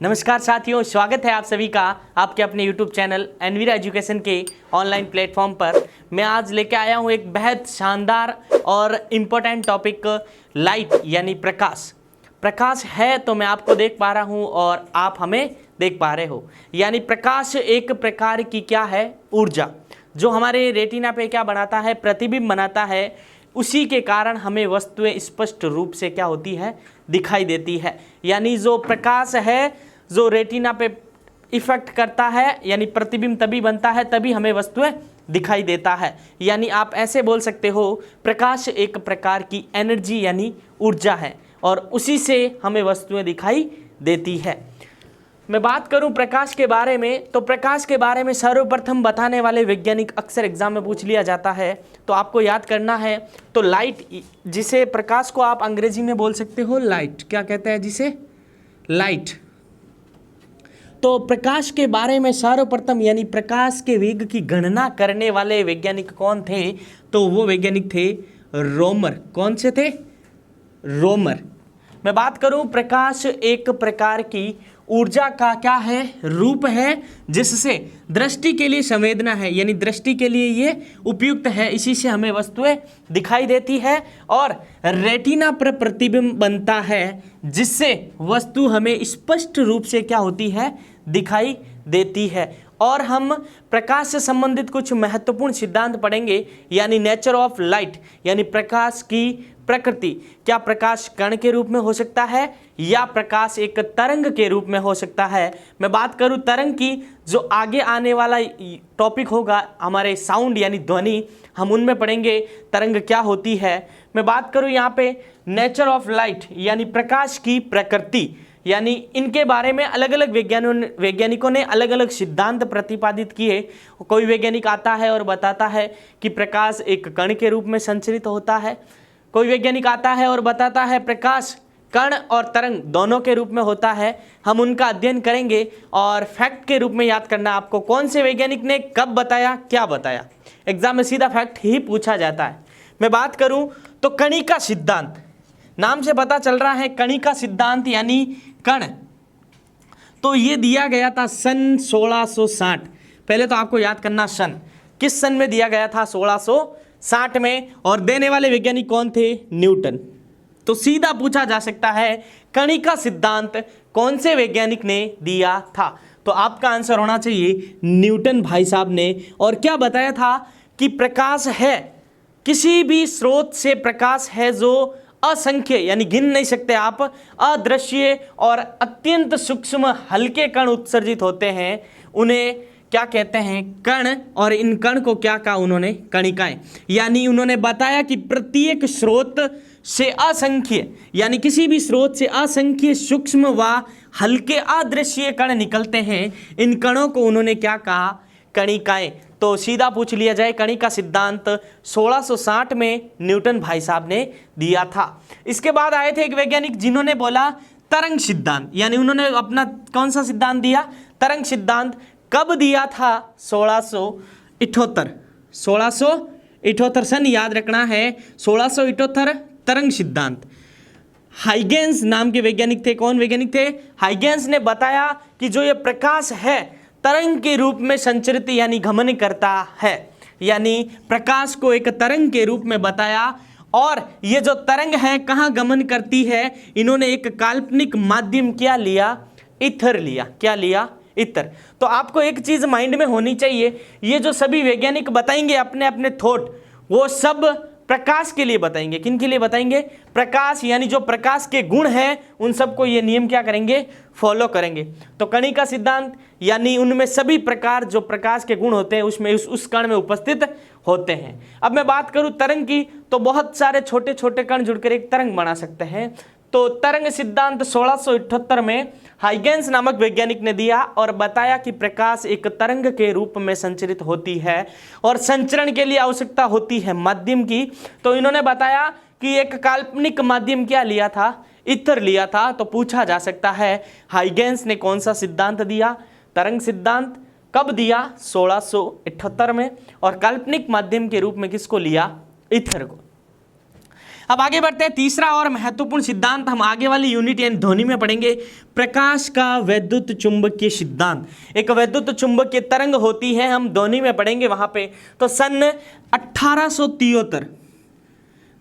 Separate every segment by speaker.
Speaker 1: नमस्कार साथियों, स्वागत है आप सभी का आपके अपने YouTube चैनल एनवीरा एजुकेशन के ऑनलाइन प्लेटफॉर्म पर। मैं आज लेके आया हूँ एक बेहद शानदार और इम्पोर्टेंट टॉपिक, लाइट यानी प्रकाश। प्रकाश है तो मैं आपको देख पा रहा हूँ और आप हमें देख पा रहे हो। यानी प्रकाश एक प्रकार की क्या है, ऊर्जा, जो हमारे रेटिना पे क्या बनाता है, प्रतिबिंब बनाता है। उसी के कारण हमें वस्तुएं स्पष्ट रूप से क्या होती है, दिखाई देती है। यानी जो प्रकाश है जो रेटिना पे इफेक्ट करता है, यानी प्रतिबिंब तभी बनता है, तभी हमें वस्तुएं दिखाई देता है। यानी आप ऐसे बोल सकते हो, प्रकाश एक प्रकार की एनर्जी यानी ऊर्जा है और उसी से हमें वस्तुएं दिखाई देती है। मैं बात करूं प्रकाश के बारे में, तो प्रकाश के बारे में सर्वप्रथम बताने वाले वैज्ञानिक अक्सर एग्जाम में पूछ लिया जाता है, तो आपको याद करना है। तो लाइट, जिसे प्रकाश को आप अंग्रेजी में बोल सकते हो लाइट, क्या कहते हैं जिसे, लाइट। तो प्रकाश के बारे में सर्वप्रथम यानी प्रकाश के वेग की गणना करने वाले वैज्ञानिक कौन थे, तो वो वैज्ञानिक थे रोमर। कौन से थे? रोमर। मैं बात करूं, प्रकाश एक प्रकार की ऊर्जा का क्या है, रूप है, जिससे दृष्टि के लिए संवेदना है, यानी दृष्टि के लिए ये उपयुक्त है। इसी से हमें वस्तुएं दिखाई देती है और रेटिना पर प्रतिबिंब बनता है, जिससे वस्तु हमें स्पष्ट रूप से क्या होती है, दिखाई देती है। और हम प्रकाश से संबंधित कुछ महत्वपूर्ण सिद्धांत पढ़ेंगे, यानी नेचर ऑफ लाइट, यानी प्रकाश की प्रकृति। क्या प्रकाश कण के रूप में हो सकता है या प्रकाश एक तरंग के रूप में हो सकता है। मैं बात करूं तरंग की, जो आगे आने वाला टॉपिक होगा हमारे साउंड यानी ध्वनि, हम उनमें पढ़ेंगे तरंग क्या होती है। मैं बात करूं यहाँ पे नेचर ऑफ लाइट यानी प्रकाश की प्रकृति, यानी इनके बारे में अलग अलग वैज्ञानिकों ने अलग अलग सिद्धांत प्रतिपादित किए। कोई वैज्ञानिक आता है और बताता है कि प्रकाश एक कण के रूप में संचरित होता है, कोई वैज्ञानिक आता है और बताता है प्रकाश कण और तरंग दोनों के रूप में होता है। हम उनका अध्ययन करेंगे और फैक्ट के रूप में याद करना आपको, कौन से वैज्ञानिक ने कब बताया, क्या बताया। एग्जाम में सीधा फैक्ट ही पूछा जाता है। मैं बात करूं तो कणिका सिद्धांत, नाम से पता चल रहा है कणिका सिद्धांत यानी कण। तो ये दिया गया था सन 1660। पहले तो आपको याद करना सन, किस सन में दिया गया था, 1660 में। और देने वाले वैज्ञानिक कौन थे, न्यूटन। तो सीधा पूछा जा सकता है कणिका सिद्धांत कौन से वैज्ञानिक ने दिया था, तो आपका आंसर होना चाहिए न्यूटन भाई साहब ने। और क्या बताया था कि प्रकाश है, किसी भी स्रोत से प्रकाश है जो असंख्य यानी गिन नहीं सकते आप, अदृश्य और अत्यंत सूक्ष्म हल्के कण उत्सर्जित होते हैं, उन्हें क्या कहते हैं, कण। और इन कण को क्या कहा उन्होंने, कणिकाएं। यानी उन्होंने बताया कि प्रत्येक स्रोत से असंख्य, यानी किसी भी स्रोत से असंख्य सूक्ष्म व हल्के अदृश्य कण निकलते हैं। इन कणों को उन्होंने क्या कहा, कणिकाएं। तो सीधा पूछ लिया जाए, कणिका सिद्धांत 1660 में न्यूटन भाई साहब ने दिया था। इसके बाद आए थे एक वैज्ञानिक जिन्होंने बोला तरंग सिद्धांत, यानी उन्होंने अपना कौन सा सिद्धांत दिया, तरंग सिद्धांत। कब दिया था, 1678। 1678 सन याद रखना है, 1678 तरंग सिद्धांत। हाइगेंस नाम के वैज्ञानिक थे। कौन वैज्ञानिक थे, हाइगेंस ने बताया कि जो ये प्रकाश है तरंग के रूप में संचरित यानी गमन करता है, यानी प्रकाश को एक तरंग के रूप में बताया। और ये जो तरंग है कहाँ गमन करती है, इन्होंने एक काल्पनिक माध्यम क्या लिया, ईथर लिया। क्या लिया, ईथर। तो आपको एक चीज माइंड में होनी चाहिए, ये जो सभी वैज्ञानिक बताएंगे अपने अपने थॉट, वो सब प्रकाश के लिए बताएंगे। किन के लिए बताएंगे, प्रकाश, यानी जो प्रकाश के गुण हैं उन सबको ये नियम क्या करेंगे, फॉलो करेंगे। तो कणिका सिद्धांत यानी उनमें सभी प्रकार जो प्रकाश के गुण होते हैं उसमें उस कण में उपस्थित होते हैं। अब मैं बात करूं तरंग की, तो बहुत सारे छोटे छोटे कण जुड़कर एक तरंग बना सकते हैं। तो तरंग सिद्धांत 1678 में हाइगेंस नामक वैज्ञानिक ने दिया और बताया कि प्रकाश एक तरंग के रूप में संचरित होती है और संचरण के लिए आवश्यकता होती है माध्यम की। तो इन्होंने बताया कि एक काल्पनिक माध्यम क्या लिया था, ईथर लिया था। तो पूछा जा सकता है हाइगेंस ने कौन सा सिद्धांत दिया, तरंग सिद्धांत। कब दिया, 1678 में। और काल्पनिक माध्यम के रूप में किसको लिया, ईथर को। अब आगे बढ़ते हैं, तीसरा और महत्वपूर्ण सिद्धांत हम आगे वाली यूनिट यानी ध्वनि में पढ़ेंगे, प्रकाश का वैद्युत चुंबकीय सिद्धांत। एक वैद्युत चुंबकीय तरंग होती है, हम ध्वनि में पढ़ेंगे वहां पे। तो सन 1873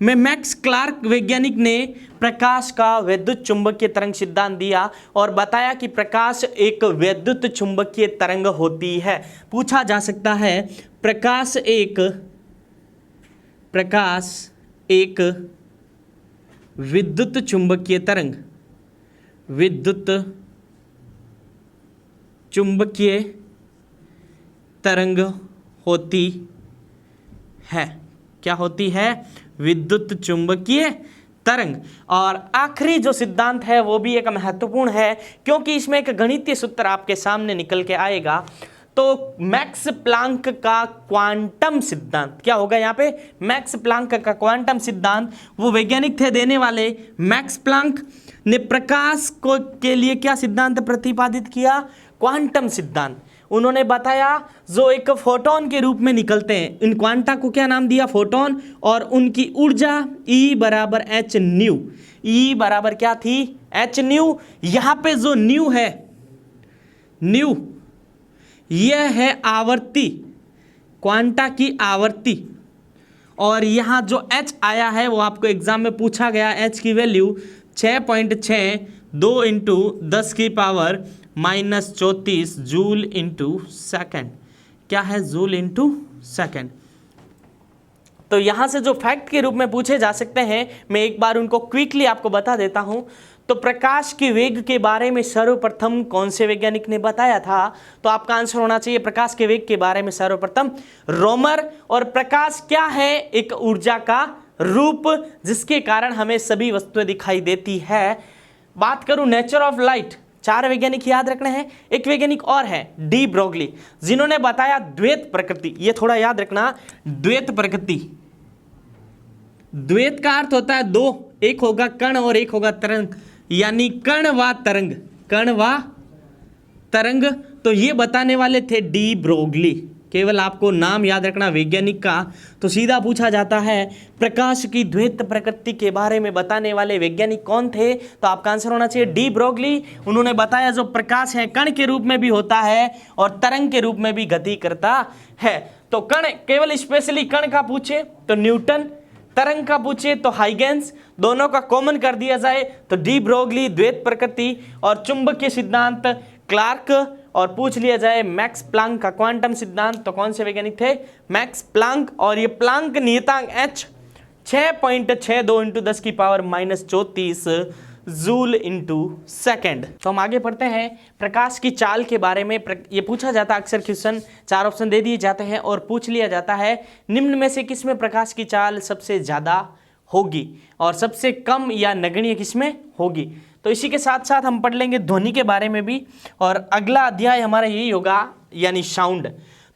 Speaker 1: में मैक्स क्लार्क वैज्ञानिक ने प्रकाश का वैद्युत चुंबकीय तरंग सिद्धांत दिया और बताया कि प्रकाश एक वैद्युत चुंबकीय तरंग होती है। पूछा जा सकता है, प्रकाश एक विद्युत चुंबकीय तरंग होती है। क्या होती है? विद्युत चुंबकीय तरंग। और आखिरी जो सिद्धांत है वो भी एक महत्वपूर्ण है, क्योंकि इसमें एक गणितीय सूत्र आपके सामने निकल के आएगा। तो मैक्स प्लांक का क्वांटम सिद्धांत क्या होगा यहाँ पे? मैक्स प्लांक का क्वांटम सिद्धांत, वो वैज्ञानिक थे देने वाले मैक्स प्लांक ने प्रकाश को के लिए क्या सिद्धांत प्रतिपादित किया? क्वांटम सिद्धांत। उन्होंने बताया जो एक फोटोन के रूप में निकलते हैं, इन क्वांटा को क्या नाम दिया? फोटोन। और उनकी ऊर्जा E बराबर h न्यू। E बराबर क्या थी? h new. यहाँ पे जो न्यू है, न्यू यह है आवर्ती, क्वांटा की आवर्ती। और यहाँ जो h आया है वो आपको एग्जाम में पूछा गया, h की वैल्यू 6.62 इंटू 10 की पावर -34 जूल इंटू सेकेंड। क्या है? Joule into second. तो यहाँ से जो फैक्ट के रूप में पूछे जा सकते हैं, मैं एक बार उनको क्विकली आपको बता देता हूँ। तो प्रकाश के वेग के बारे में सर्वप्रथम कौन से वैज्ञानिक ने बताया था? तो आपका आंसर होना चाहिए प्रकाश के वेग के बारे में सर्वप्रथम रोमर। और प्रकाश क्या है? एक ऊर्जा का रूप जिसके कारण हमें सभी वस्तुएं दिखाई देती है। बात करूं नेचर ऑफ लाइट, 4 वैज्ञानिक याद रखने हैं। एक वैज्ञानिक और है डी ब्रोगली, जिन्होंने बताया द्वैत प्रकृति। ये थोड़ा याद रखना, द्वैत प्रकृति। द्वैत का अर्थ होता है दो, एक होगा कण और एक होगा तरंग, यानी कण व तरंग, कण व तरंग। तो ये बताने वाले थे डी ब्रोगली। केवल आपको नाम याद रखना वैज्ञानिक का। तो सीधा पूछा जाता है प्रकाश की द्वैत प्रकृति के बारे में बताने वाले वैज्ञानिक कौन थे? तो आपका आंसर होना चाहिए डी ब्रोगली। उन्होंने बताया जो प्रकाश है कण के रूप में भी होता है और तरंग के रूप में भी गति करता है। तो कण, केवल स्पेशली कण का पूछे तो न्यूटन, तरंग का पूछे तो हाइगेंस, दोनों का कॉमन कर दिया जाए तो डी ब्रोगली द्वैत प्रकृति, और चुंबकीय सिद्धांत क्लार्क, और पूछ लिया जाए मैक्स प्लांक का क्वांटम सिद्धांत तो कौन से वैज्ञानिक थे? Max Planck. और ये प्लांक नियतांक h 6.62 इंटू 10 की पावर -34 जूल इंटू सेकेंड। तो हम आगे पढ़ते हैं प्रकाश की चाल के बारे में। ये पूछा जाता है अक्सर क्वेश्चन, 4 ऑप्शन दे दिए जाते हैं और पूछ लिया जाता है निम्न में से किस में प्रकाश की चाल सबसे ज़्यादा होगी और सबसे कम या नगण्य किस में होगी। तो इसी के साथ साथ हम पढ़ लेंगे ध्वनि के बारे में भी, और अगला अध्याय हमारा यही होगा यानी साउंड।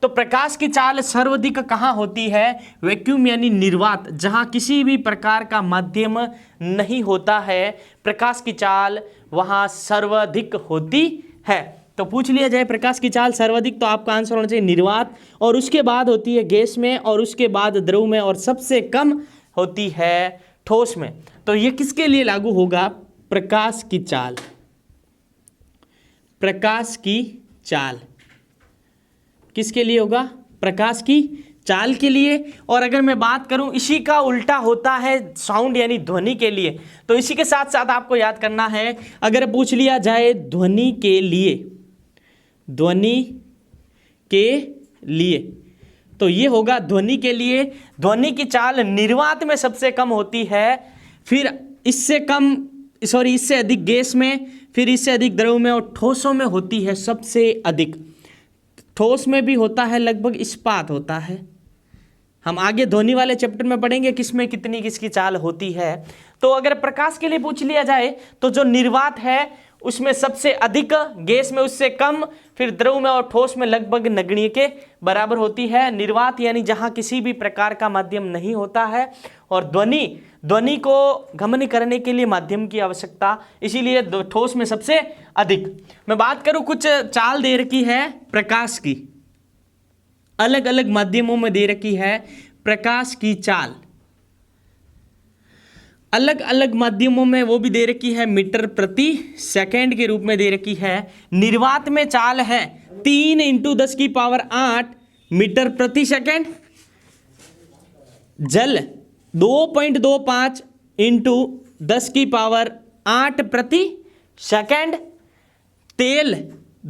Speaker 1: तो प्रकाश की चाल सर्वाधिक कहाँ होती है? वैक्यूम यानी निर्वात, जहाँ किसी भी प्रकार का माध्यम नहीं होता है, प्रकाश की चाल वहाँ सर्वाधिक होती है। तो पूछ लिया जाए प्रकाश की चाल सर्वाधिक, तो आपका आंसर होना चाहिए निर्वात, और उसके बाद होती है गैस में, और उसके बाद द्रव में, और सबसे कम होती है ठोस में। तो ये किसके लिए लागू होगा? प्रकाश की चाल, प्रकाश की चाल किसके लिए होगा? प्रकाश की चाल के लिए। और अगर मैं बात करूं इसी का उल्टा होता है साउंड यानी ध्वनि के लिए। तो इसी के साथ साथ आपको याद करना है, अगर पूछ लिया जाए ध्वनि के लिए, ध्वनि के लिए, तो ये होगा ध्वनि के लिए। ध्वनि की चाल निर्वात में सबसे कम होती है, फिर इससे कम इससे अधिक गैस में, फिर इससे अधिक द्रव में, और ठोसों में होती है सबसे अधिक। ठोस में भी होता है लगभग इस्पात होता है। हम आगे ध्वनि वाले चैप्टर में पढ़ेंगे किसमें कितनी किसकी चाल होती है। तो अगर प्रकाश के लिए पूछ लिया जाए तो जो निर्वात है उसमें सबसे अधिक, गैस में उससे कम, फिर द्रव में और ठोस में लगभग नगण्य के बराबर होती है। निर्वात यानी जहां किसी भी प्रकार का माध्यम नहीं होता है, और ध्वनि को गमन करने के लिए माध्यम की आवश्यकता, इसीलिए ठोस में सबसे अधिक। मैं बात करूं कुछ चाल दे रखी है प्रकाश की, अलग अलग माध्यमों में दे रखी है प्रकाश की चाल। अलग अलग माध्यमों में वो भी दे रखी है मीटर प्रति सेकंड के रूप में दे रखी है। निर्वात में चाल है 3 × 10⁸ मीटर प्रति सेकंड, जल 2.25 × 10⁸ प्रति सेकंड, तेल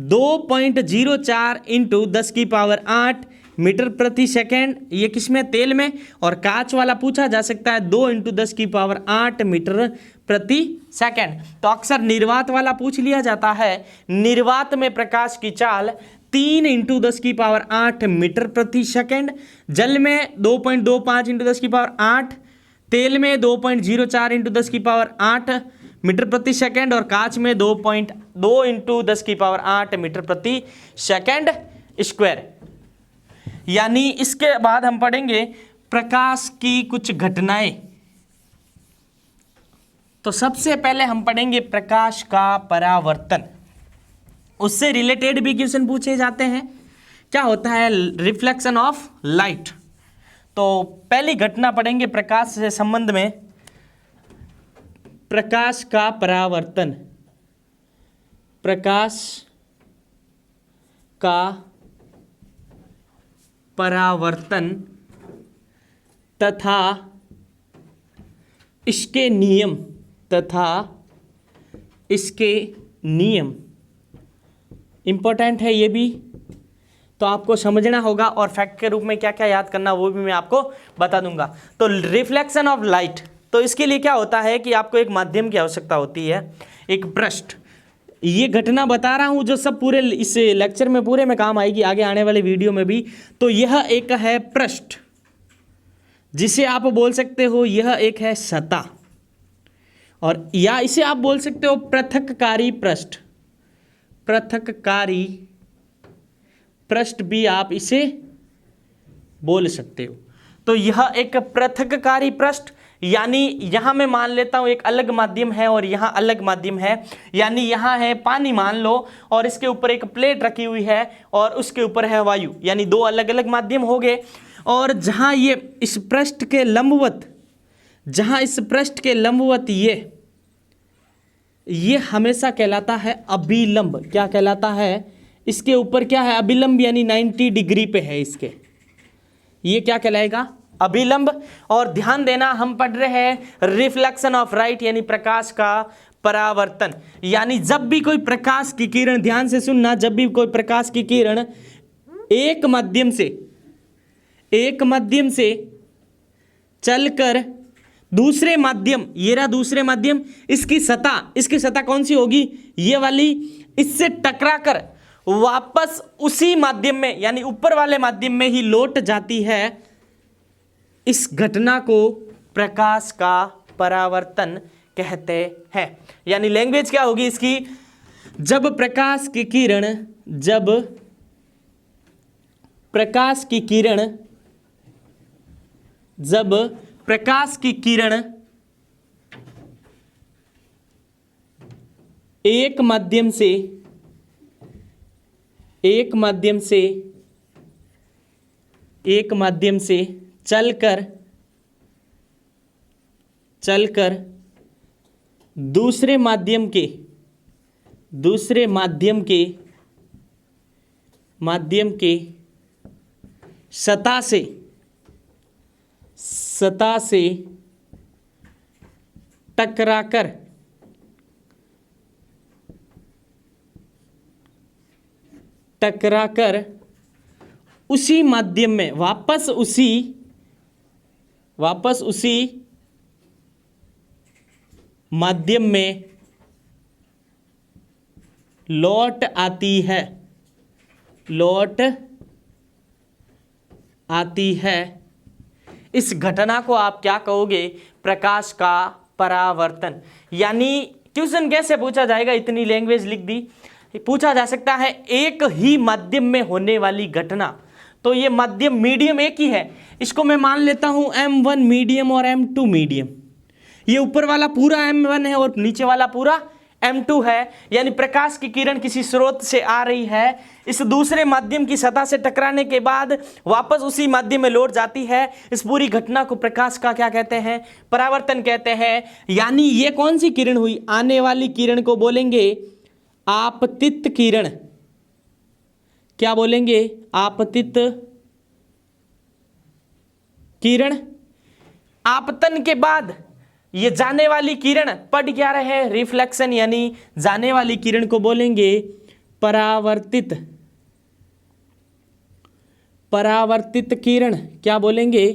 Speaker 1: 2.04 × 10⁸ मीटर प्रति सेकंड, ये किसमें, तेल में। और कांच वाला पूछा जा सकता है 2 × 10⁸ मीटर प्रति सेकंड। तो अक्सर निर्वात वाला पूछ लिया जाता है। निर्वात में प्रकाश की चाल 3 × 10⁸ मीटर प्रति सेकंड, जल में 2.25 × 10⁸, तेल में 2.04 × 10⁸ मीटर प्रति सेकंड, और कांच में 2.2 × 10⁸ मीटर प्रति सेकंड स्क्वायर। यानी इसके बाद हम पढ़ेंगे प्रकाश की कुछ घटनाएं। तो सबसे पहले हम पढ़ेंगे प्रकाश का परावर्तन। उससे रिलेटेड भी क्वेश्चन पूछे जाते हैं। क्या होता है रिफ्लेक्शन ऑफ लाइट। तो पहली घटना पढ़ेंगे प्रकाश से संबंध में, प्रकाश का परावर्तन। प्रकाश का परावर्तन तथा इसके नियम, इंपॉर्टेंट है ये भी, तो आपको समझना होगा। और फैक्ट के रूप में क्या क्या याद करना वो भी मैं आपको बता दूंगा। तो रिफ्लेक्शन ऑफ लाइट, तो इसके लिए क्या होता है कि आपको एक माध्यम की आवश्यकता होती है, एक पृष्ठ। ये घटना बता रहा हूं जो सब पूरे इस लेक्चर में पूरे में काम आएगी, आगे आने वाले वीडियो में भी। तो यह एक है पृष्ठ, जिसे आप बोल सकते हो यह एक है सतह, और या इसे आप बोल सकते हो पृथक्कारी पृष्ठ। पृथक्कारी पृष्ठ भी आप इसे बोल सकते हो। तो यह एक पृथक्कारी पृष्ठ, यानी यहां मैं मान लेता हूं एक अलग माध्यम है और यहां अलग माध्यम है। यानी यहां है पानी मान लो, और इसके ऊपर एक प्लेट रखी हुई है और उसके ऊपर है वायु, यानी दो अलग अलग माध्यम हो गए। और जहां ये इस पृष्ठ के लंबवत, ये हमेशा कहलाता है अभिलंब। क्या कहलाता है, इसके ऊपर क्या है, अभिलंब, यानी 90 डिग्री पे है इसके, ये क्या कहलाएगा, अभिलंब। और ध्यान देना, हम पढ़ रहे हैं रिफ्लेक्शन ऑफ लाइट, यानी प्रकाश का परावर्तन। यानी जब भी कोई प्रकाश की किरण, ध्यान से सुनना, जब भी कोई प्रकाश की किरण एक माध्यम से चलकर दूसरे माध्यम, ये रहा दूसरे माध्यम, इसकी सतह कौन सी होगी, ये वाली, इससे टकराकर वापस उसी माध्यम में, यानी ऊपर वाले माध्यम में ही लौट जाती है, इस घटना को प्रकाश का परावर्तन कहते हैं। यानी लैंग्वेज क्या होगी इसकी, जब प्रकाश की किरण एक माध्यम से चलकर दूसरे माध्यम के सतह से टकराकर उसी माध्यम में वापस उसी माध्यम में लौट आती है, इस घटना को आप क्या कहोगे, प्रकाश का परावर्तन। यानी क्वेश्चन कैसे पूछा जाएगा, इतनी लैंग्वेज लिख दी, पूछा जा सकता है एक ही माध्यम में होने वाली घटना। तो ये माध्यम मीडियम एक ही है, इसको मैं मान लेता हूं M1 मीडियम और M2 मीडियम। ये ऊपर वाला पूरा M1 है और नीचे वाला पूरा M2 है, यानी प्रकाश की किरण किसी स्रोत से आ रही है, इस दूसरे माध्यम की सतह से टकराने के बाद वापस उसी माध्यम में लौट जाती है। इस पूरी घटना को प्रकाश का क्या कहते हैं? परावर्तन कहते हैं। यानी ये कौन सी किरण हुई? आने वाली किरण को बोलेंगे आपतित किरण। क्या बोलेंगे? आपतित किरण। आपतन के बाद ये जाने वाली किरण पढ़ क्या रहे? रिफ्लेक्शन, यानी जाने वाली किरण को बोलेंगे परावर्तित। परावर्तित किरण। क्या बोलेंगे?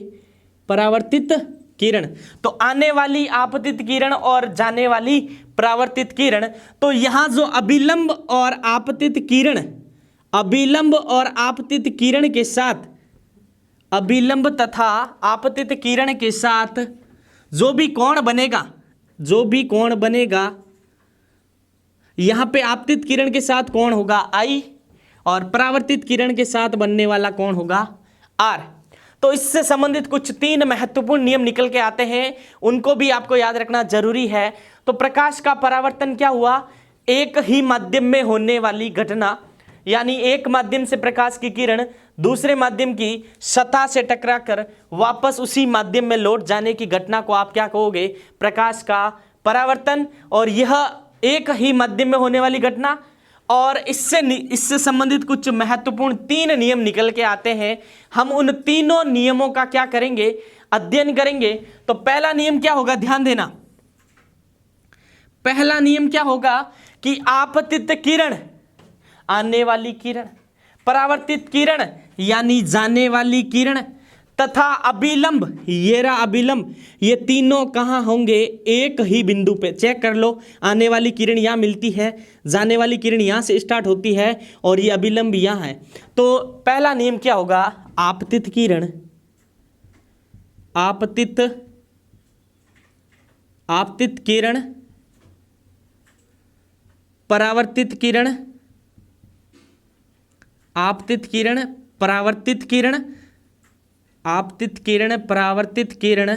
Speaker 1: परावर्तित किरण। तो आने वाली आपतित किरण और जाने वाली परावर्तित किरण। तो यहां जो अभिलंब और आपतित किरण, अभिलंब और आपतित किरण के साथ, अभिलंब तथा आपतित किरण के साथ जो भी कोण बनेगा, जो भी कोण बनेगा, यहां पे आपतित किरण के साथ कोण होगा I और परावर्तित किरण के साथ बनने वाला कोण होगा R। तो इससे संबंधित कुछ 3 महत्वपूर्ण नियम निकल के आते हैं, उनको भी आपको याद रखना जरूरी है। तो प्रकाश का परावर्तन क्या हुआ? एक ही माध्यम में होने वाली घटना, यानी एक माध्यम से प्रकाश की किरण दूसरे माध्यम की सतह से टकराकर वापस उसी माध्यम में लौट जाने की घटना को आप क्या कहोगे? प्रकाश का परावर्तन। और यह एक ही माध्यम में होने वाली घटना, और इससे संबंधित कुछ महत्वपूर्ण 3 नियम निकल के आते हैं। हम उन तीनों नियमों का क्या करेंगे? अध्ययन करेंगे। तो पहला नियम क्या होगा? ध्यान देना। पहला नियम क्या होगा कि आपतित किरण, आने वाली किरण, परावर्तित किरण यानी जाने वाली किरण, तथा अभिलंब, ये रहा अभिलंब, ये तीनों कहाँ होंगे? एक ही बिंदु पे। चेक कर लो, आने वाली किरण यहाँ मिलती है, जाने वाली किरण यहाँ से स्टार्ट होती है और ये अभिलंब यहाँ है। तो पहला नियम क्या होगा? आपतित किरण, आपतित किरण, परावर्तित किरण, आपतित किरण, परावर्तित किरण, आपतित किरण, परावर्तित किरण,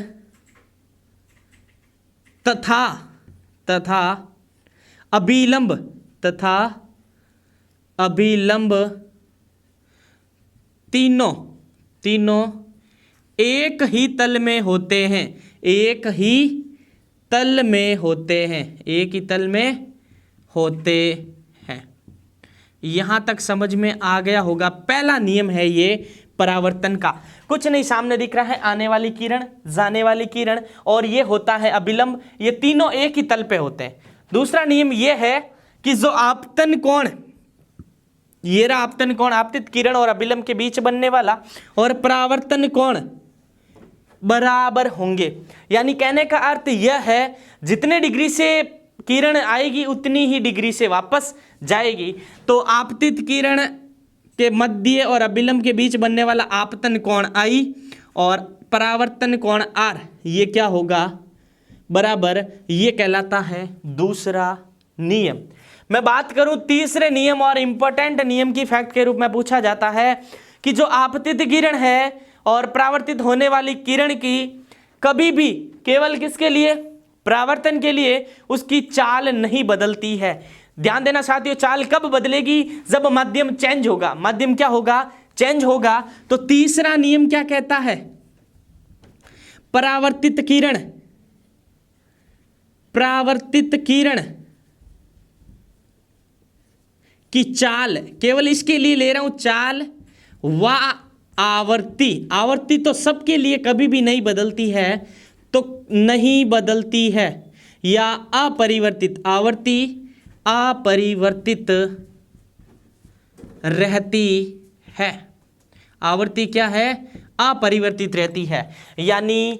Speaker 1: तथा अभिलंब, तथा अभिलंब, तीनों एक ही तल में होते हैं, एक ही तल में होते हैं, एक ही तल में होते हैं। यहां तक समझ में आ गया होगा। पहला नियम है ये परावर्तन का। कुछ नहीं सामने दिख रहा है, आने वाली किरण, जाने वाली किरण, और ये होता है अभिलंब, ये तीनों एक ही तल पे होते हैं। दूसरा नियम ये है कि जो आपतन कोण, ये रहा आपतन कोण, आपतित किरण और अभिलंब के बीच बनने वाला, और परावर्तन कोण बराबर होंगे। यानी कहने का अर्थ यह है, जितने डिग्री से किरण आएगी उतनी ही डिग्री से वापस जाएगी। तो आपतित किरण के मध्य और अभिलंब के बीच बनने वाला आपतन कोण I और परावर्तन कोण R, ये क्या होगा? बराबर, ये कहलाता है दूसरा नियम। मैं बात करूं तीसरे नियम और इंपॉर्टेंट नियम की, फैक्ट के रूप में पूछा जाता है कि जो आपतित किरण है और परावर्तित होने वाली किरण की कभी भी, केवल किसके लिए? परावर्तन के लिए, उसकी चाल नहीं बदलती है। ध्यान देना साथियों, चाल कब बदलेगी? जब माध्यम चेंज होगा। माध्यम क्या होगा? चेंज होगा। तो तीसरा नियम क्या कहता है? परावर्तित किरण, परावर्तित किरण की चाल, केवल इसके लिए ले रहा हूं चाल, व आवर्ती, आवर्ती तो सबके लिए कभी भी नहीं बदलती है, तो नहीं बदलती है, या अपरिवर्तित, आवर्ती अपरिवर्तित रहती है। आवर्ती क्या है? अपरिवर्तित रहती है। यानी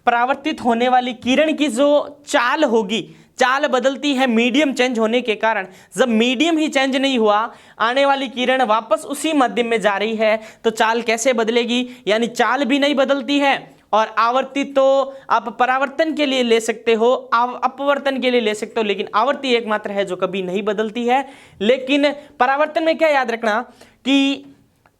Speaker 1: परावर्तित होने वाली किरण की जो चाल होगी, चाल बदलती है मीडियम चेंज होने के कारण। जब मीडियम ही चेंज नहीं हुआ, आने वाली किरण वापस उसी माध्यम में जा रही है, तो चाल कैसे बदलेगी? यानी चाल भी नहीं बदलती है, और आवर्ती तो आप परावर्तन के लिए ले सकते हो, अपवर्तन के लिए ले सकते हो, लेकिन आवर्ती एकमात्र है जो कभी नहीं बदलती है। लेकिन परावर्तन में क्या याद रखना कि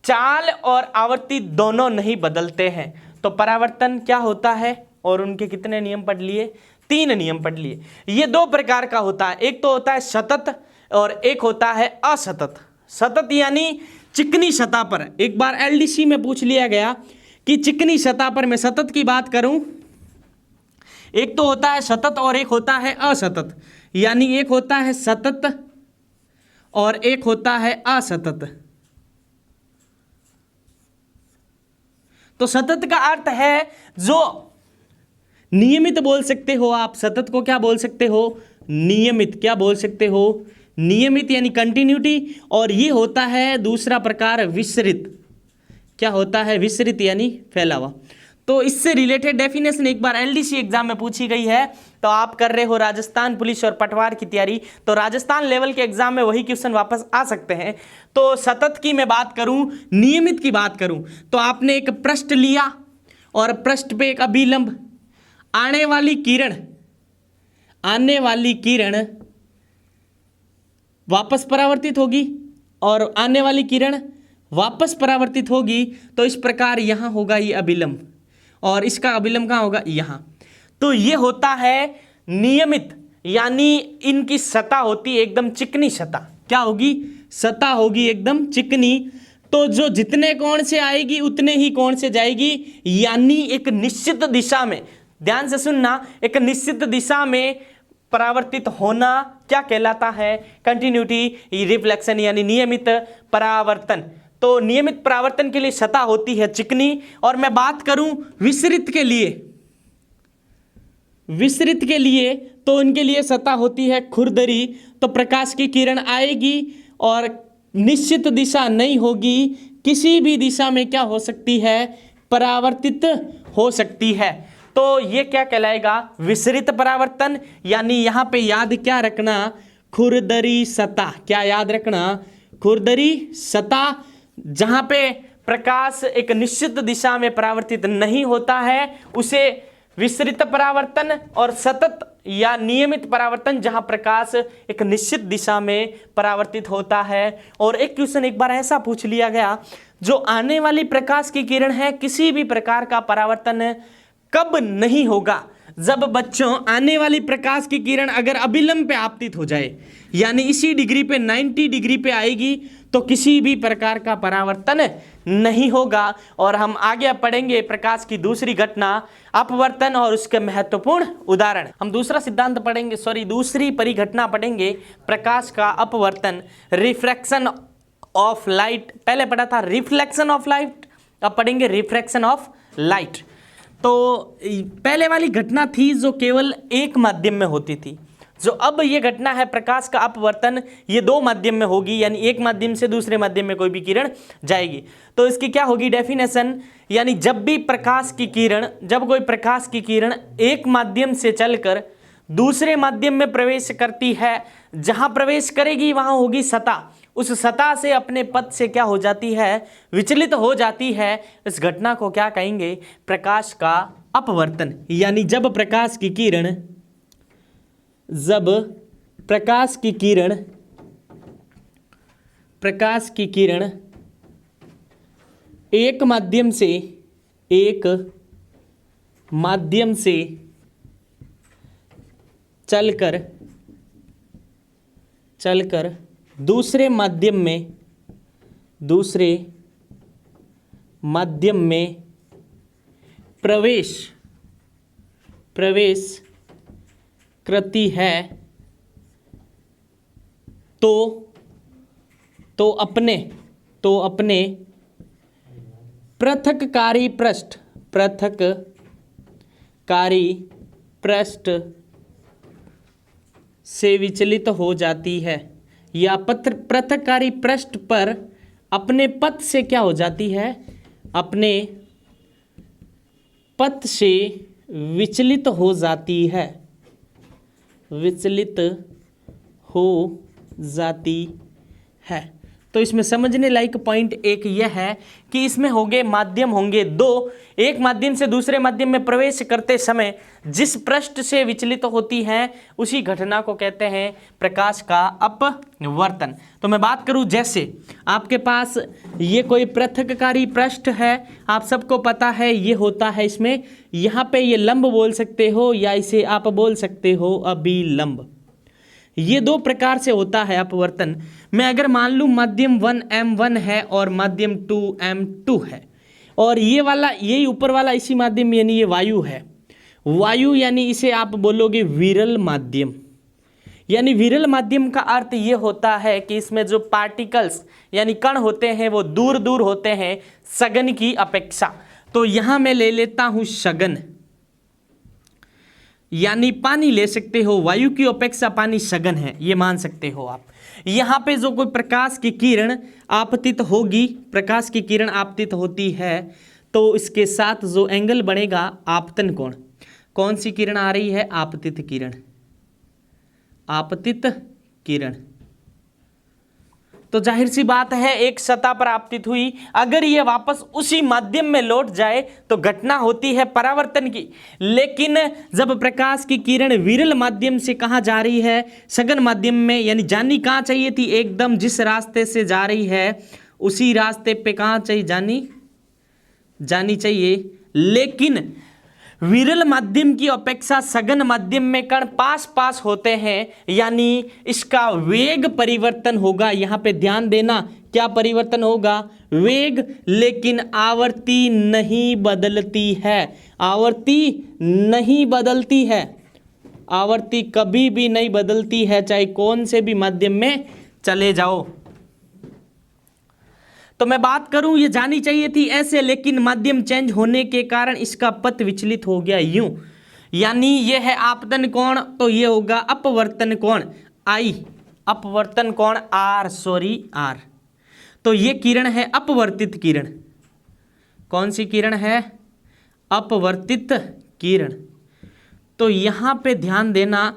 Speaker 1: चाल और आवर्ती दोनों नहीं बदलते हैं। तो परावर्तन क्या होता है और उनके कितने नियम पढ़ लिए? तीन नियम पढ़ लिए। ये दो प्रकार का होता है, एक तो होता है सतत और एक होता है असतत। सतत यानी चिकनी सतह पर, एक बार एलडीसी में पूछ लिया गया कि चिकनी सतह पर मैं सतत की बात करूं, एक तो होता है सतत और एक होता है असतत, यानी एक होता है सतत और एक होता है असतत। तो सतत का अर्थ है जो नियमित बोल सकते हो आप, सतत को क्या बोल सकते हो, नियमित। क्या बोल सकते हो, नियमित यानी कंटिन्यूटी। और ये होता है दूसरा प्रकार विसरित। क्या होता है, विसरित यानी फैला हुआ। तो इससे रिलेटेड डेफिनेशन एक बार एलडीसी एग्जाम में पूछी गई है, तो आप कर रहे हो राजस्थान पुलिस और पटवार की तैयारी, तो राजस्थान लेवल के एग्जाम में वही क्वेश्चन वापस आ सकते हैं। तो सतत की मैं बात करूं, नियमित की बात करूं, तो आपने एक पृष्ठ लिया और पृष्ठ पे एक अभिलंब, आने वाली किरण वापस परावर्तित होगी और आने वाली किरण वापस परावर्तित होगी। तो इस प्रकार यहां होगा ये अभिलंब और इसका अभिलंब कहां होगा, यहां। तो ये होता है नियमित, यानी इनकी सतह होती है एकदम चिकनी सतह। क्या होगी, सतह होगी एकदम चिकनी। तो जो जितने कोण से आएगी उतने ही कोण से जाएगी, यानी एक निश्चित दिशा में, ध्यान से सुनना, एक निश्चित दिशा में परावर्तित होना क्या कहलाता है, कंटिन्यूटी रिफ्लेक्शन यानी नियमित परावर्तन। तो नियमित परावर्तन के लिए सतह होती है चिकनी। और मैं बात करूं विसरित के लिए, तो इनके लिए सतह होती है खुरदरी। तो प्रकाश की किरण आएगी और निश्चित दिशा नहीं होगी, किसी भी दिशा में क्या हो सकती है, परावर्तित हो सकती है। तो ये क्या कहलाएगा, विसरित परावर्तन। यानी यहां पे याद क्या रखना, खुरदरी सतह। क्या याद रखना, खुरदरी सतह, जहां पे प्रकाश एक निश्चित दिशा में परावर्तित नहीं होता है उसे विसरित परावर्तन, और सतत या नियमित परावर्तन जहां प्रकाश एक निश्चित दिशा में परावर्तित होता है। और एक क्वेश्चन एक बार ऐसा पूछ लिया गया, जो आने वाली प्रकाश की किरण है, किसी भी प्रकार का परावर्तन कब नहीं होगा, जब बच्चों आने वाली प्रकाश की किरण अगर अभिलंब पे आपतित हो जाए, यानी इसी डिग्री पे 90 डिग्री पे आएगी, तो किसी भी प्रकार का परावर्तन नहीं होगा। और हम आगे पढ़ेंगे प्रकाश की दूसरी घटना अपवर्तन और उसके महत्वपूर्ण उदाहरण। हम दूसरा सिद्धांत पढ़ेंगे, दूसरी परिघटना पढ़ेंगे, प्रकाश का अपवर्तन, रिफ्रैक्शन ऑफ लाइट। पहले पढ़ा था रिफ्लेक्शन ऑफ लाइट, अब पढ़ेंगे रिफ्रैक्शन ऑफ लाइट। तो पहले वाली घटना थी जो केवल एक माध्यम में होती थी, जो अब ये घटना है प्रकाश का अपवर्तन, ये दो माध्यम में होगी, यानी एक माध्यम से दूसरे माध्यम में कोई भी किरण जाएगी। तो इसकी क्या होगी डेफिनेशन, यानी जब कोई प्रकाश की किरण एक माध्यम से चलकर दूसरे माध्यम में प्रवेश करती है, जहां प्रवेश करेगी वहां होगी सतह, उस सतह से अपने पथ से क्या हो जाती है, विचलित हो जाती है। इस घटना को क्या कहेंगे, प्रकाश का अपवर्तन। यानी जब प्रकाश की किरण एक माध्यम से चलकर दूसरे माध्यम में प्रवेश करती है, तो अपने पृथक्कारी पृष्ठ से विचलित हो जाती है, या पृथक्कारी पृष्ठ पर अपने पथ से क्या हो जाती है, अपने पथ से विचलित हो जाती है। तो इसमें समझने लायक पॉइंट एक यह है कि इसमें होंगे माध्यम होंगे दो। एक माध्यम से दूसरे माध्यम में प्रवेश करते समय जिस पृष्ठ से विचलित होती है उसी घटना को कहते हैं प्रकाश का अपवर्तन। तो मैं बात करूं, जैसे आपके पास ये कोई पृथककारी पृष्ठ है, आप सबको पता है ये होता है इसमें, यहाँ पे ये लंब बोल सकते हो या इसे आप बोल सकते हो अभिलंब। ये दो प्रकार से होता है अपवर्तन। मैं अगर मान लूँ माध्यम 1m1 है और माध्यम 2m2 है, और ये वाला यही ऊपर वाला इसी माध्यम यानी ये वायु है, वायु यानी इसे आप बोलोगे विरल माध्यम। यानी विरल माध्यम का अर्थ ये होता है कि इसमें जो पार्टिकल्स यानी कण होते हैं वो दूर दूर होते हैं सघन की अपेक्षा। तो यहाँ मैं ले लेता हूँ सघन, यानी पानी ले सकते हो, वायु की अपेक्षा पानी सघन है, ये मान सकते हो आप। यहाँ पे जो कोई प्रकाश की किरण आपतित होगी, प्रकाश की किरण आपतित होती है तो इसके साथ जो एंगल बनेगा आपतन कोण। कौन सी किरण आ रही है? आपतित किरण, आपतित किरण। तो जाहिर सी बात है एक सतह पर आपतित हुई, अगर ये वापस उसी माध्यम में लौट जाए तो घटना होती है परावर्तन की। लेकिन जब प्रकाश की किरण विरल माध्यम से कहाँ जा रही है? सघन माध्यम में, यानी जानी कहाँ चाहिए थी? एकदम जिस रास्ते से जा रही है उसी रास्ते पे कहाँ चाहिए जानी चाहिए। लेकिन विरल माध्यम की अपेक्षा सघन माध्यम में कण पास पास होते हैं, यानी इसका वेग परिवर्तन होगा। यहाँ पे ध्यान देना, क्या परिवर्तन होगा? वेग। लेकिन आवृत्ति नहीं बदलती है, आवृत्ति नहीं बदलती है, आवृत्ति कभी भी नहीं बदलती है, चाहे कौन से भी माध्यम में चले जाओ। तो मैं बात करूं, ये जानी चाहिए थी ऐसे, लेकिन माध्यम चेंज होने के कारण इसका पथ विचलित हो गया यूं, यानी ये है आपतन कोण, तो ये होगा अपवर्तन कोण I, अपवर्तन कोण R। तो ये किरण है अपवर्तित किरण। कौन सी किरण है? अपवर्तित किरण। तो यहां पे ध्यान देना,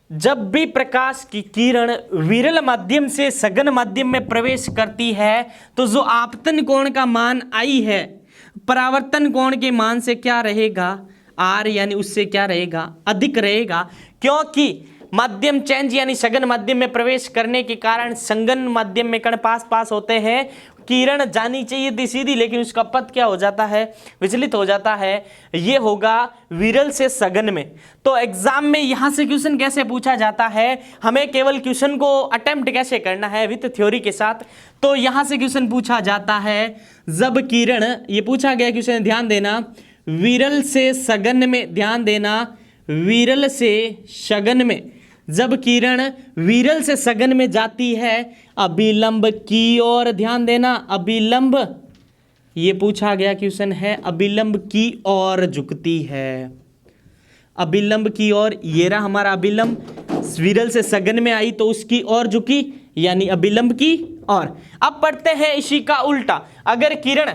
Speaker 1: जब भी प्रकाश की किरण विरल माध्यम से सघन माध्यम में प्रवेश करती है तो जो आपतन कोण का मान I है, परावर्तन कोण के मान से क्या रहेगा? R, यानी उससे क्या रहेगा? अधिक रहेगा। क्योंकि माध्यम चेंज यानी सघन माध्यम में प्रवेश करने के कारण सघन माध्यम में कण पास पास होते हैं, किरण जानी चाहिए थी सीधी, लेकिन उसका पथ क्या हो जाता है? विचलित हो जाता है। ये होगा विरल से सघन में। तो एग्जाम में यहां से क्वेश्चन कैसे पूछा जाता है, हमें केवल क्वेश्चन को अटेम्प्ट कैसे करना है विद थ्योरी के साथ। तो यहां से क्वेश्चन पूछा जाता है, जब किरण, ये पूछा गया क्वेश्चन, ध्यान देना, विरल से सघन में, ध्यान देना, विरल से सघन में, जब किरण विरल से सघन में जाती है अभिलंब की ओर, ध्यान देना, अभिलंब, ये पूछा गया क्वेश्चन है, अभिलंब की ओर झुकती है, अभिलंब की ओर। ये रहा हमारा अभिलंब, विरल से सघन में आई तो उसकी ओर झुकी, यानी अभिलंब की ओर। अब पढ़ते हैं इसी का उल्टा, अगर किरण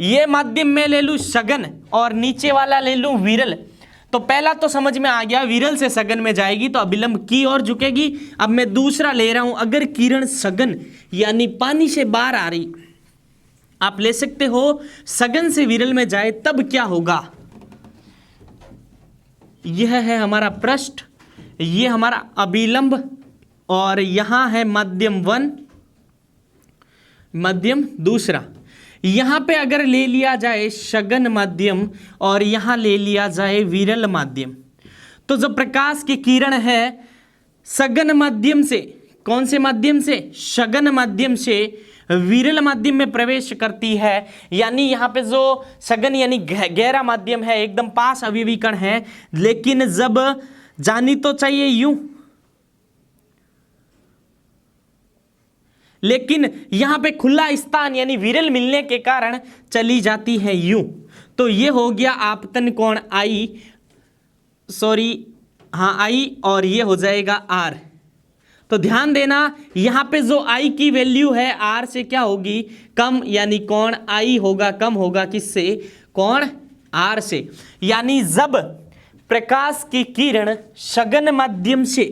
Speaker 1: ये माध्यम में ले लूं सघन और नीचे वाला ले लूं विरल, तो पहला तो समझ में आ गया, विरल से सघन में जाएगी तो अभिलंब की ओर झुकेगी। अब मैं दूसरा ले रहा हूं, अगर किरण सघन यानी पानी से बाहर आ रही, आप ले सकते हो सघन से विरल में जाए, तब क्या होगा? यह है हमारा पृष्ठ, यह हमारा अभिलंब, और यहां है माध्यम 1, माध्यम दूसरा। यहां पे अगर ले लिया जाए सघन माध्यम और यहां ले लिया जाए विरल माध्यम, तो जब प्रकाश की किरण है सघन माध्यम से, कौन से माध्यम से? सघन माध्यम से विरल माध्यम में प्रवेश करती है, यानी यहां पे जो सघन यानी गहरा माध्यम है, एकदम पास अवयवी कण है, लेकिन जब जानी तो चाहिए यूं, लेकिन यहां पे खुला स्थान यानी विरल मिलने के कारण चली जाती है यूं। तो ये हो गया आपतन कोण I, I, और ये हो जाएगा R। तो ध्यान देना, यहां पे जो I की वैल्यू है R से क्या होगी? कम, यानी कोण I होगा कम होगा किससे? कोण R से। यानी जब प्रकाश की किरण सघन माध्यम से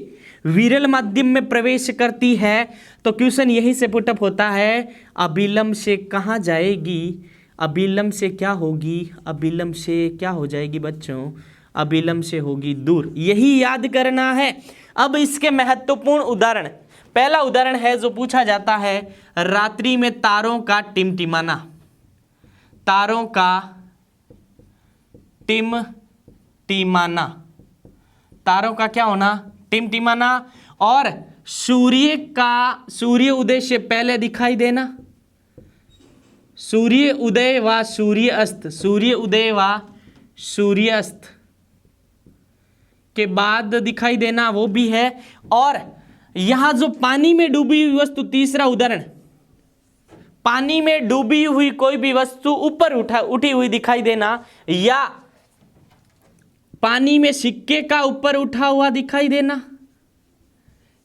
Speaker 1: विरल माध्यम में प्रवेश करती है तो क्वेश्चन यही से पुटअप होता है, अभिलंब से कहाँ जाएगी, अभिलंब से क्या होगी, अभिलंब से क्या हो जाएगी बच्चों, अभिलंब से होगी दूर। यही याद करना है। अब इसके महत्वपूर्ण उदाहरण, पहला उदाहरण है जो पूछा जाता है, रात्रि में तारों का टिमटिमाना, तारों का टिमटिमाना, तारों का क्या होना, टिमटिमाना, और सूर्य उदय से पहले दिखाई देना, सूर्य उदय व सूर्य अस्त, सूर्य उदय व सूर्य अस्त के बाद दिखाई देना, वो भी है। और यहां जो पानी में डूबी हुई वस्तु, तीसरा उदाहरण, पानी में डूबी हुई कोई भी वस्तु ऊपर उठी हुई दिखाई देना, या पानी में सिक्के का ऊपर उठा हुआ दिखाई देना,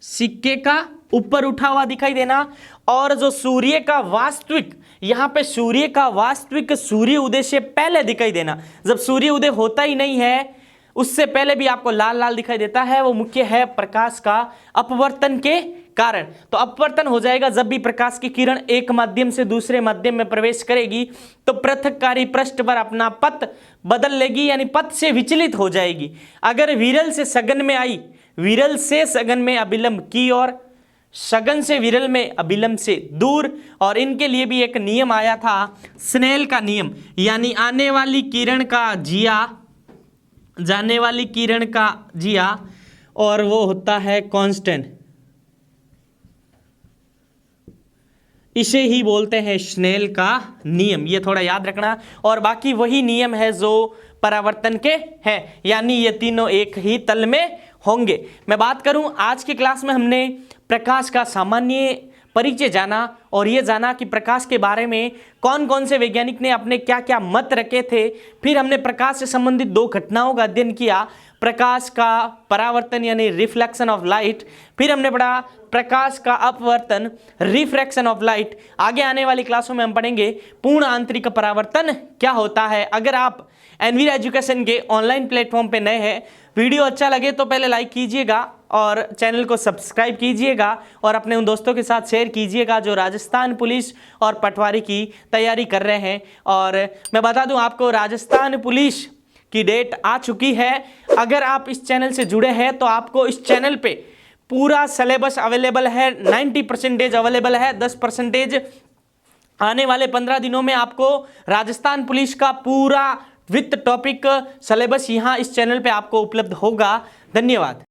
Speaker 1: सिक्के का ऊपर उठा हुआ दिखाई देना। और जो सूर्य का वास्तविक, यहां पे सूर्य का वास्तविक सूर्य उदय से पहले दिखाई देना, जब सूर्य उदय होता ही नहीं है उससे पहले भी आपको लाल लाल दिखाई देता है, वो मुख्य है प्रकाश का अपवर्तन के कारण। तो अपवर्तन हो जाएगा जब भी प्रकाश की किरण एक माध्यम से दूसरे माध्यम में प्रवेश करेगी तो पृथककारी पृष्ठ पर अपना पथ बदल लेगी, यानी पथ से विचलित हो जाएगी। अगर विरल से सघन में आई, विरल से सघन में अभिलंब की ओर, सघन से विरल में अभिलंब से दूर। और इनके लिए भी एक नियम आया था, स्नेल का नियम, यानी आने वाली किरण का जिया, जाने वाली किरण का जिया, और वो होता है कांस्टेंट, इसे ही बोलते हैं स्नेल का नियम। ये थोड़ा याद रखना। और बाकी वही नियम है जो परावर्तन के हैं, यानी ये तीनों एक ही तल में होंगे। मैं बात करूं, आज की क्लास में हमने प्रकाश का सामान्य परिचय जाना और ये जाना कि प्रकाश के बारे में कौन कौन से वैज्ञानिक ने अपने क्या क्या मत रखे थे। फिर हमने प्रकाश से संबंधित दो घटनाओं का अध्ययन किया, प्रकाश का परावर्तन यानी रिफ्लेक्शन ऑफ लाइट, फिर हमने पढ़ा प्रकाश का अपवर्तन रिफ्रैक्शन ऑफ लाइट। आगे आने वाली क्लासों में हम पढ़ेंगे पूर्ण आंतरिक परावर्तन क्या होता है। अगर आप एनवीरा एजुकेशन के ऑनलाइन प्लेटफॉर्म पे नए हैं, वीडियो अच्छा लगे तो पहले लाइक कीजिएगा और चैनल को सब्सक्राइब कीजिएगा और अपने उन दोस्तों के साथ शेयर कीजिएगा जो राजस्थान पुलिस और पटवारी की तैयारी कर रहे हैं। और मैं बता दूं आपको, राजस्थान पुलिस की डेट आ चुकी है। अगर आप इस चैनल से जुड़े हैं तो आपको इस चैनल पे पूरा सिलेबस अवेलेबल है, 90% अवेलेबल है, 10% आने वाले 15 दिनों में आपको राजस्थान पुलिस का पूरा विथ टॉपिक सिलेबस यहाँ इस चैनल पे आपको उपलब्ध होगा। धन्यवाद।